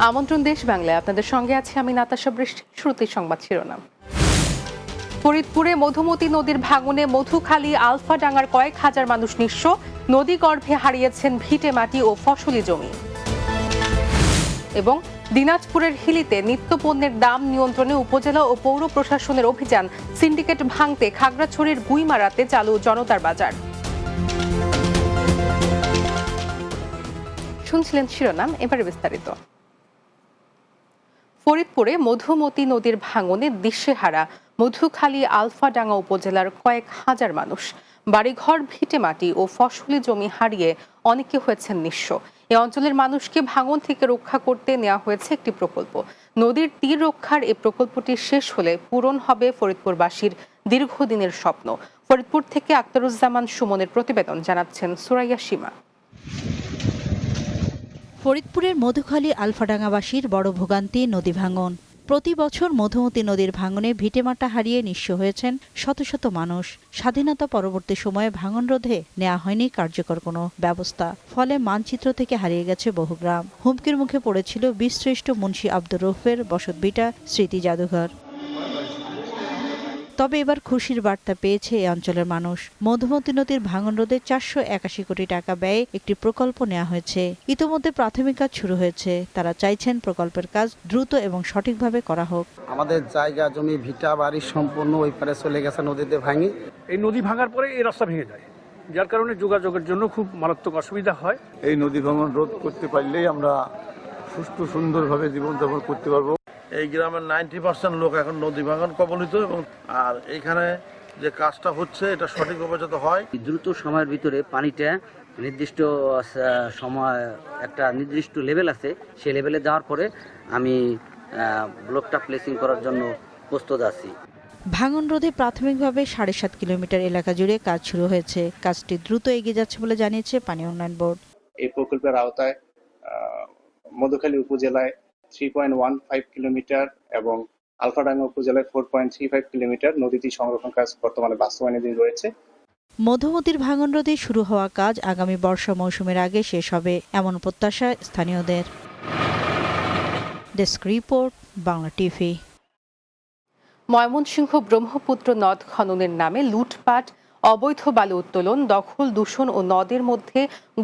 আমন্ত্রণ দেশ বাংলায়, আপনাদের সঙ্গে আছে আমি নাতাশা বৃষ্টি। শুরুতেই সংবাদ শিরোনাম। ফরিদপুরে মধুমতি নদীর ভাঙনে মধুখালী আলফাডাঙ্গার কয়েক হাজার মানুষ নিঃস্ব, নদী গর্ভে হারিয়েছেন ভিটে মাটি ও ফসলি জমি। এবং দিনাজপুরের হিলিতে নিত্যপণ্যের দাম নিয়ন্ত্রণে উপজেলা ও পৌর প্রশাসনের অভিযান, সিন্ডিকেট ভাঙতে খাগড়াছড়ির গুইমারাতে চালু জনতার বাজার। শুনছিলেন শিরোনাম, এবারে বিস্তারিত। ফরিদপুরে মধুমতি নদীর ভাঙনে দিশেহারা মধুখালী আলফাডাঙ্গা উপজেলার কয়েক হাজার মানুষ। বাড়িঘর, ভিটেমাটি ও ফসলি জমি হারিয়ে অনেকে হয়েছেন নিঃস্ব। এ অঞ্চলের মানুষকে ভাঙন থেকে রক্ষা করতে নেওয়া হয়েছে একটি প্রকল্প। নদীর তীর রক্ষার এই প্রকল্পটি শেষ হলে পূরণ হবে ফরিদপুরবাসীর দীর্ঘদিনের স্বপ্ন। ফরিদপুর থেকে আক্তারুজ্জামান সুমনের প্রতিবেদন, জানাচ্ছেন সুরাইয়া সীমা। ফরিদপুরের মধুখালী আলফাডাঙ্গাবাসীর বড় ভোগান্তি নদী ভাঙন। প্রতি বছর মধুমতি নদীর ভাঙনে ভিটেমাটা হারিয়ে নিঃস্ব হয়েছেন শত শত মানুষ। স্বাধীনতা পরবর্তী সময়ে ভাঙন রোধে নেওয়া হয়নি কার্যকর কোনো ব্যবস্থা। ফলে মানচিত্র থেকে হারিয়ে গেছে বহু গ্রাম। হুমকির মুখে পড়েছিল বীরশ্রেষ্ঠ মুন্সী আব্দুর রৌফের বসতভিটা স্মৃতি জাদুঘর। তবে এবার খুশির বার্তা পেয়েছে এই অঞ্চলের মানুষ। মধুমতি নদীর ভাঙন রোধে 481 কোটি টাকা ব্যয়ে একটি প্রকল্প নেওয়া হয়েছে। ইতোমধ্যে প্রাথমিক কাজ শুরু হয়েছে। তারা চাইছেন প্রকল্পের কাজ দ্রুত এবং সঠিকভাবে করা হোক। আমাদের জায়গা জমি ভিটা বাড়ি সম্পূর্ণ ওই পারে চলে গেছে নদীতে ভাঙি। এই নদী ভাঙার পরে এই রাস্তা ভেঙে যায়, যার কারণে যোগাযোগের জন্য খুব মারাত্মক অসুবিধা হয়। এই নদী ভাঙন রোধ করতে পারলেই আমরা সুষ্ঠু সুন্দরভাবে জীবনযাপন করতে পারবো। এই গ্রামের 90% লোক এখন নদী ভাঙন কবলিত, এবং আর এখানে যে কাজটা হচ্ছে এটা সঠিকভাবে যাতে হয়। দ্রুত সময়ের ভিতরে পানিটা নির্দিষ্ট সময় একটা নির্দিষ্ট লেভেল আছে, সেই লেভেলে যাওয়ার পরে আমি ব্লকটা প্লেসিং করার জন্য প্রস্তুত আছি। ভাঙন রোধে প্রাথমিকভাবে 7.5 কিলোমিটার এলাকা জুড়ে কাজ শুরু হয়েছে। কাজটি দ্রুত এগিয়ে যাচ্ছে বলে জানিয়েছে পানি উন্নয়ন বোর্ড। এই প্রকল্পের আওতায় মধুখালী উপজেলায় 3.15 কিলোমিটার এবং আলফাডাঙ্গা উপজেলায় 4.35 কিলোমিটার নদীটি সংরক্ষণ কাজ বর্তমানে বাস্তবায়নাধীন রয়েছে। মধুমতির ভাঙন রোধে শুরু হওয়া কাজ আগামী বর্ষা মৌসুমের আগে শেষ হবে, এমন প্রত্যাশা স্থানীয়দের। Desk report, Bangla TV. Mymensingh Brahmaputra নদ খননের নামে লুটপাট, অবৈধ বালু উত্তোলন, দখল, দূষণ ও নদের মধ্যে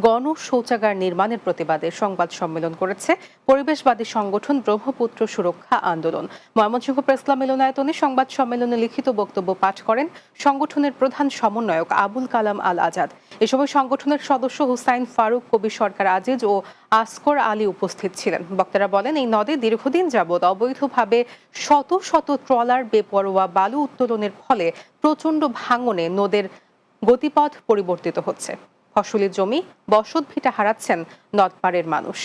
গণ শৌচাগার নির্মাণের প্রতিবাদে সংবাদ সম্মেলন করেছে পরিবেশবাদী সংগঠন ব্রহ্মপুত্র সুরক্ষা আন্দোলন। ময়মনসিংহ প্রেসক্লাব মিলনায়তনে সংবাদ সম্মেলনে লিখিত বক্তব্য পাঠ করেন সংগঠনের প্রধান সমন্বয়ক আবুল কালাম আল আজাদ। এ সময় সংগঠনের সদস্য হুসাইন ফারুক, কবি সরকার আজিজ ও আসকর আলী উপস্থিত ছিলেন। বক্তারা বলেন, এই নদে দীর্ঘদিন যাবৎ অবৈধভাবে শত শত ট্রলার বেপরোয়া বালু উত্তোলনের ফলে প্রচণ্ড ভাঙনে নদের গতিপথ পরিবর্তিত হচ্ছে। ফসলি জমি, বসতভিটা হারাচ্ছেন নদপাড়ের মানুষ।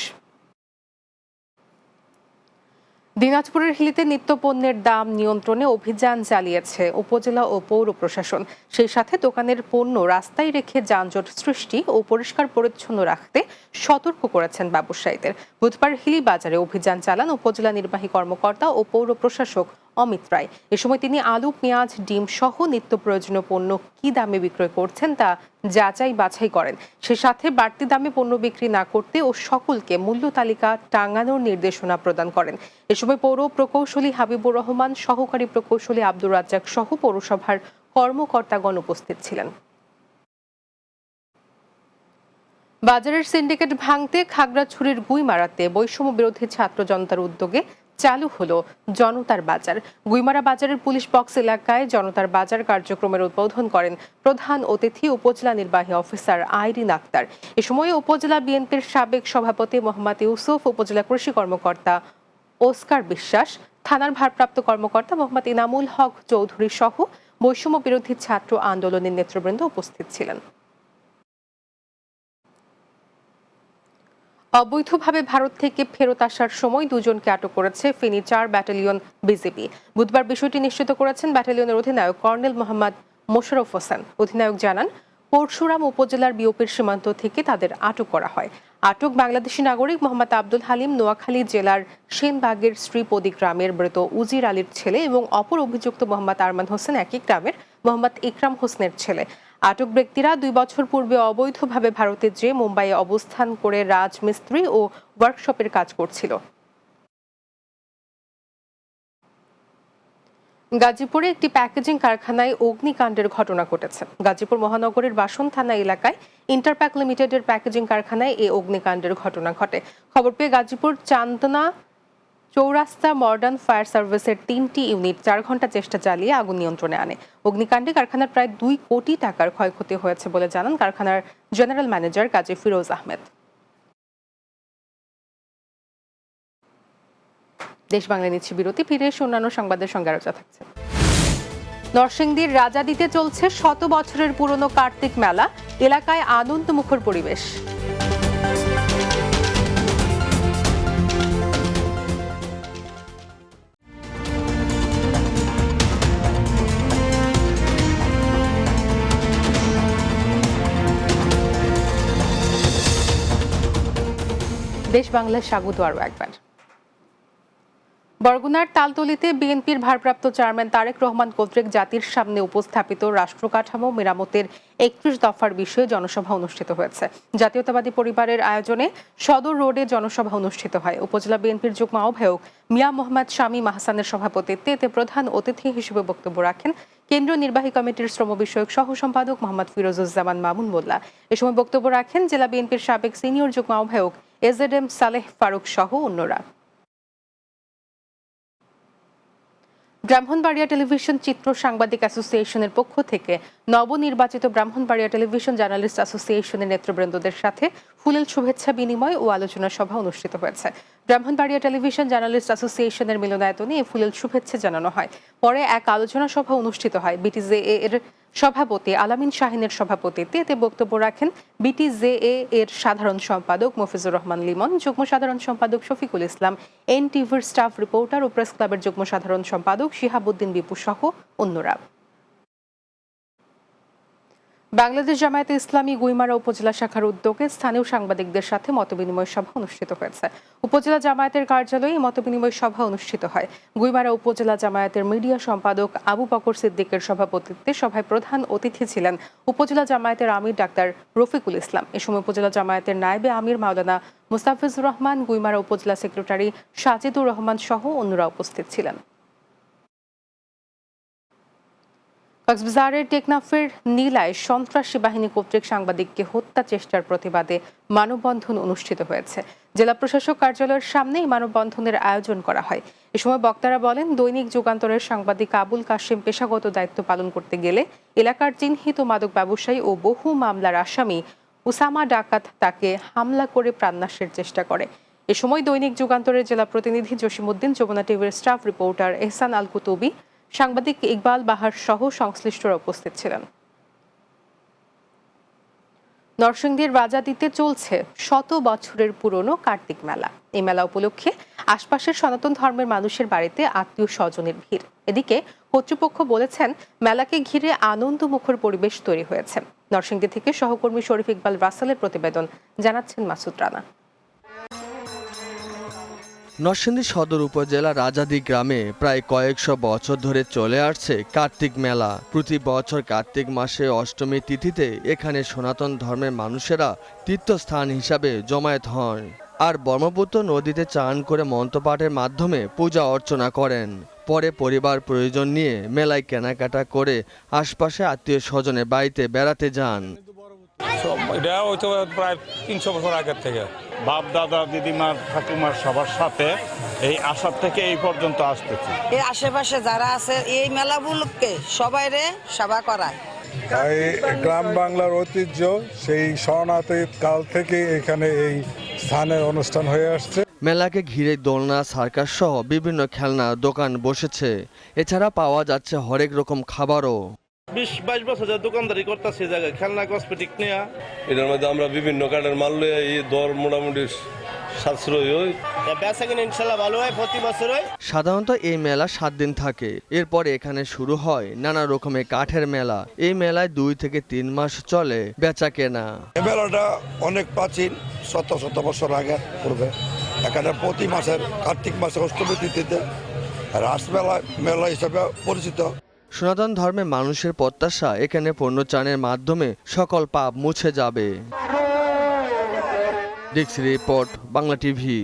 দিনাজপুরের হিলিতে নিত্যপণ্যের দাম নিয়ন্ত্রণে অভিযান চালিয়েছে উপজেলা ও পৌর প্রশাসন। সেই সাথে দোকানের পণ্য রাস্তায় রেখে যানজট সৃষ্টি ও পরিষ্কার পরিচ্ছন্ন রাখতে সতর্ক করেছেন ব্যবসায়ীদের। বুধবার হিলি বাজারে অভিযান চালান উপজেলা নির্বাহী কর্মকর্তা ও পৌর প্রশাসক অমিত রায়। এ সময় তিনি আলু, পেঁয়াজ, ডিম সহ নিত্য প্রয়োজনীয় পণ্য কি দামে বিক্রয় করছেন তা যাচাই বাছাই করেন। সে সাথে বাড়তি দামে পণ্য বিক্রি না করতে ও সকলকে মূল্য তালিকা টাঙানোর নির্দেশনা প্রদান করেন। এ সময় পৌর প্রকৌশলী হাবিবুর রহমান, সহকারী প্রকৌশলী আব্দুর রাজ্জাক সহ পৌরসভার কর্মকর্তাগণ উপস্থিত ছিলেন। বাজারের সিন্ডিকেট ভাঙতে খাগড়াছড়ির গুইমারাতে বৈষম্য বিরোধী ছাত্র জনতার উদ্যোগে চালু হলো জনতার বাজার। গুইমারা বাজারের পুলিশ বক্স এলাকায় জনতার বাজার কার্যক্রমের উদ্বোধন করেন প্রধান অতিথি উপজেলা নির্বাহী অফিসার আইরিন আক্তার। এ সময় উপজেলা বিএনপির সাবেক সভাপতি মোহাম্মদ ইউসুফ, উপজেলা কৃষি কর্মকর্তা ওস্কার বিশ্বাস, থানার ভারপ্রাপ্ত কর্মকর্তা মোহাম্মদ ইনামুল হক চৌধুরী সহ বৈষম্য বিরোধী ছাত্র আন্দোলনের নেতৃবৃন্দ উপস্থিত ছিলেন। অবৈধভাবে ভারত থেকে ফেরত আসার সময় দুজনকে আটক করেছে ফেনী 4 ব্যাটালিয়ন বিজিবি। বুধবার বিষয়টি নিশ্চিত করেছেন ব্যাটালিয়নের অধিনায়ক কর্নেল মোহাম্মদ মোশাররফ হোসেন। অধিনায়ক জানান, পরশুরাম উপজেলার বিওপির সীমান্ত থেকে তাদের আটক করা হয়। আটক বাংলাদেশি নাগরিক মোহাম্মদ আব্দুল হালিম নোয়াখালী জেলার সেনবাগের শ্রীপদী গ্রামের মৃত উজির আলীর ছেলে এবং অপর অভিযুক্ত মোহাম্মদ আরমান হোসেন একই গ্রামের মোহাম্মদ ইকরাম হোসেনের ছেলে। আটক ব্যক্তিরা 2 বছর পূর্বে অবৈধভাবে ভারতে যে মুম্বাইয়ে অবস্থান করে রাজমিস্ত্রি ও ওয়ার্কশপের কাজ করছিল। গাজীপুরে একটি প্যাকেজিং কারখানায় অগ্নিকাণ্ডের ঘটনা ঘটেছে। গাজীপুর মহানগরীর বাসন থানা এলাকায় ইন্টারপ্যাক লিমিটেডের প্যাকেজিং কারখানায় এই অগ্নিকাণ্ডের ঘটনা ঘটে। খবর পেয়ে গাজীপুর চান্দনা চৌরাস্তা মডার্ন ফায়ার সার্ভিসের 3টি ইউনিট 4 ঘন্টা চেষ্টা চালিয়ে আগুন নিয়ন্ত্রণে আনে। অগ্নিকাণ্ডে কারখানার প্রায় 2 কোটি টাকার ক্ষয়ক্ষতি হয়েছে বলে জানান কারখানার জেনারেল ম্যানেজার কাজী ফিরোজ আহমেদ। দেশ বাংলায় নিচ্ছে বিরতি, ফিরে এসে অন্যান্য সংবাদের সঙ্গে আলোচনা থাকছে। নরসিংদীর রাজাদিতে চলছে 100 বছরের পুরনো কার্তিক মেলা, এলাকায় আনন্দমুখর পরিবেশ। দেশ বাংলায় স্বাগত আরও একবার। বরগুনার তালতলীতে বিএনপির ভারপ্রাপ্ত চেয়ারম্যান তারেক রহমান কর্তৃক জাতির সামনে উপস্থাপিত রাষ্ট্র কাঠামো মেরামতের 31 দফার বিষয়ে জনসভা অনুষ্ঠিত হয়েছে। জাতীয়তাবাদী পরিবারের আয়োজনে সদর রোডে জনসভা অনুষ্ঠিত হয়। উপজেলা বিএনপির যুগ্ম আহ্বায়ক মিয়া মোহাম্মদ শামীম আহসানের সভাপতিত্বে এতে প্রধান অতিথি হিসেবে বক্তব্য রাখেন কেন্দ্রীয় নির্বাহী কমিটির শ্রম বিষয়ক সহ সম্পাদক মোহাম্মদ ফিরোজুজ্জামান মামুন মোল্লা। এ সময় বক্তব্য রাখেন জেলা বিএনপির সাবেক সিনিয়র যুগ্ম আহ্বায়ক এজেডএম সালেহ ফারুক সহ অন্যরা। ব্রাহ্মণবাড়িয়া টেলিভিশন চিত্র সাংবাদিক অ্যাসোসিয়েশনের পক্ষ থেকে নবনির্বাচিত ব্রাহ্মণবাড়িয়া টেলিভিশন জার্নালিস্ট অ্যাসোসিয়েশনের নেতৃবৃন্দদের সাথে ফুলেল শুভেচ্ছা বিনিময় ও আলোচনা সভা অনুষ্ঠিত হয়েছে। ব্রাহ্মণবাড়িয়া টেলিভিশন জার্নালিস্ট অ্যাসোসিয়েশনের মিলনায়তনে এই ফুলেল শুভেচ্ছা জানানো হয়। পরে এক আলোচনা সভা অনুষ্ঠিত হয়। বিটিজেএ এর সভাপতি আলামিন শাহিনের সভাপতিত্বে এতে বক্তব্য রাখেন বিটিজেএ এর সাধারণ সম্পাদক মফিজুর রহমান লিমন, যুগ্ম সাধারণ সম্পাদক শফিকুল ইসলাম, এনটিভির স্টাফ রিপোর্টার ও প্রেস ক্লাবের যুগ্ম সাধারণ সম্পাদক শিহাবুদ্দিন বিপু সহ অন্যরা। বাংলাদেশ জামায়াতে ইসলামী গুইমারা উপজেলা শাখার উদ্যোগে স্থানীয় সাংবাদিকদের সাথে মতবিনিময় সভা অনুষ্ঠিত হয়েছে। উপজেলা জামায়াতের কার্যালয়ে মতবিনিময় সভা অনুষ্ঠিত হয়। গুইমারা উপজেলা জামায়াতের মিডিয়া সম্পাদক আবু বকর সিদ্দিকের সভাপতিত্বে সভায় প্রধান অতিথি ছিলেন উপজেলা জামায়াতের আমির ডাক্তার রফিকুল ইসলাম। এ সময় উপজেলা জামায়াতের নায়েবে আমির মাওলানা মুস্তাফিজুর রহমান, গুইমারা উপজেলা সেক্রেটারি সাজিদুর রহমান সহ অন্যরা উপস্থিত ছিলেন। কক্সবাজারের টেকনাফের নীলায় সন্ত্রাসী বাহিনী কর্তৃক সাংবাদিককে হত্যা চেষ্টার প্রতিবাদে মানববন্ধন অনুষ্ঠিত হয়েছে। জেলা প্রশাসক কার্যালয়ের সামনে মানববন্ধনের আয়োজন করা হয়। এ সময় বক্তারা বলেন, দৈনিক যুগান্তরের সাংবাদিক আবুল কাশেম পেশাগত দায়িত্ব পালন করতে গেলে এলাকার চিহ্নিত মাদক ব্যবসায়ী ও বহু মামলার আসামি উসামা ডাকাত তাকে হামলা করে প্রাণনাশের চেষ্টা করে। এ সময় দৈনিক যুগান্তরের জেলা প্রতিনিধি জসিমউদ্দিন, যমুনা টিভির স্টাফ রিপোর্টার এহসান আল কুতুবি, সাংবাদিক ইকবাল বাহার সহ সংশ্লিষ্টরা উপস্থিত ছিলেন। নরসিংদীর রাজাদিতে চলছে 100 বছরের পুরনো কার্তিক মেলা। এই মেলা উপলক্ষে আশপাশের সনাতন ধর্মের মানুষের বাড়িতে আত্মীয় স্বজনের ভিড়। এদিকে কর্তৃপক্ষ বলেছেন, মেলাকে ঘিরে আনন্দমুখর পরিবেশ তৈরি হয়েছে। নরসিংদী থেকে সহকর্মী শরীফ ইকবাল রাসেলের প্রতিবেদন, জানাচ্ছেন মাসুদ রানা। নরসিংদী সদর উপজেলা রাজাদি গ্রামে প্রায় কয়েকশো বছর ধরে চলে আসছে কার্তিক মেলা। প্রতি বছর কার্তিক মাসে অষ্টমী তিথিতে এখানে সনাতন ধর্মের মানুষেরা তীর্থস্থান হিসাবে জমায়েত হয় আর ব্রহ্মপুত্র নদীতে চান করে মন্ত্রপাঠের মাধ্যমে পূজা অর্চনা করেন। পরে পরিবার প্রয়োজন নিয়ে মেলায় কেনাকাটা করে আশপাশে আত্মীয় স্বজনের বাড়িতে বেড়াতে যান। এটা হয়তো প্রায় 300 বছর আগের থেকে বাপ দাদা দিদিমার ঠাকুমার সবার সাথে এই আসার থেকে এই পর্যন্ত আসতেছি। এই আশেপাশে যারা আছে এই মেলাগুলোকে সবাইরে সেবা করায়। তাই গ্রাম বাংলার ঐতিহ্য সেই সনাতন কাল থেকে এখানে এই স্থানের অনুষ্ঠান হয়ে আসছে। মেলাকে ঘিরে দোলনা, সার্কাস সহ বিভিন্ন খেলনা দোকান বসেছে। এছাড়া পাওয়া যাচ্ছে হরেক রকম খাবারও। 20-22 বছর দোকানদারি করতেছি জায়গায় খেলনা কসমেটিক নিয়ে। এটার মধ্যে আমরা বিভিন্ন কার্ডের মাল লইয়া এই দর মোটামুটি সাশ্রয় হয়। ইনশাআল্লাহ ভালো হয় প্রতি বছর। সাধারণত এই মেলা 7 দিন থাকে। এরপর এখানে শুরু হয় নানা রকমের কাঠের মেলা। এই মেলায় 2 থেকে 3 মাস চলে বেচা কেনা। এই মেলাটা অনেক প্রাচীন, শত বছর আগে পূর্বে। এখানে প্রতি মাসের কার্তিক মাসে অষ্টমী তিথিতে রাসমেলা মেলা হিসেবে পরিচিত। সনাতন ধর্মের মানুষের প্রত্যাশা, এখানে পণ্যচানের মাধ্যমে সকল পাপ মুছে যাবে। Desk report, Bangla TV.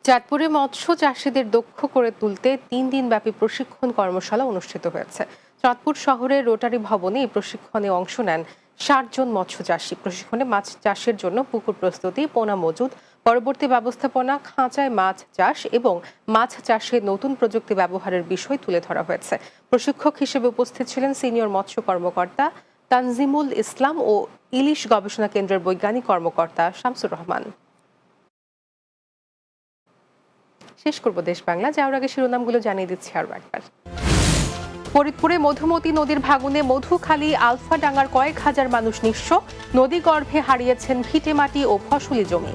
চাঁদপুরে মৎস্য চাষীদের দক্ষ করে তুলতে 3 দিনব্যাপী প্রশিক্ষণ কর্মশালা অনুষ্ঠিত হয়েছে। চাঁদপুর শহরের রোটারি ভবনে এই প্রশিক্ষণে অংশ নেন 60 জন মৎস্য চাষী। প্রশিক্ষণে মাছ চাষের জন্য পুকুর প্রস্তুতি, পোনা মজুদ, পরবর্তী ব্যবস্থাপনা, খাঁচায় মাছ চাষ এবং মাছ চাষে নতুন প্রযুক্তি ব্যবহারের বিষয় তুলে ধরা হয়েছে। প্রশিক্ষক হিসেবে উপস্থিত ছিলেন সিনিয়র মৎস্য কর্মকর্তা তানজিমুল ইসলাম ও ইলিশ গবেষণা কেন্দ্রের বৈজ্ঞানিক কর্মকর্তা শামসুর রহমান। শেষ করব দেশ বাংলা, যাওয়ার আগে শিরোনামগুলো জানিয়ে দিচ্ছি আরও একবার। ফরিদপুরে মধুমতি নদীর ভাঙনে মধুখালী আলফাডাঙ্গার কয়েক হাজার মানুষ নিঃস্ব, নদী গর্ভে হারিয়েছেন ভিটেমাটি ও ফসলি জমি।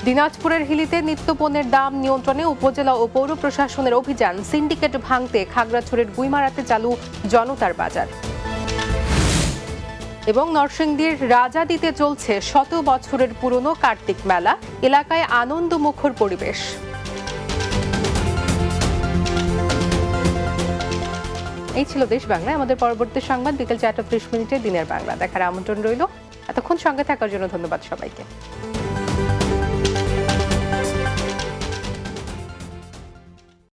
দিনাজপুরের হিলিতে নিত্যপণ্যের দাম নিয়ন্ত্রণে উপজেলা ও পৌর প্রশাসনের অভিযান, সিন্ডিকেট ভাঙতে খাগড়াছড়ির গুইমারাতে চালু জনতার বাজার। এবং নরসিংদীর রাজাদিতে চলছে 100 বছরের পুরনো কার্তিক মেলা, এলাকায় আনন্দমুখর পরিবেশ। এই ছিল দেশ বাংলায়। আমাদের পরবর্তী সংবাদ বিকেল 4:30 দিনের বাংলা দেখার আমন্ত্রণ রইল। এতক্ষণ সঙ্গে থাকার জন্য ধন্যবাদ সবাইকে।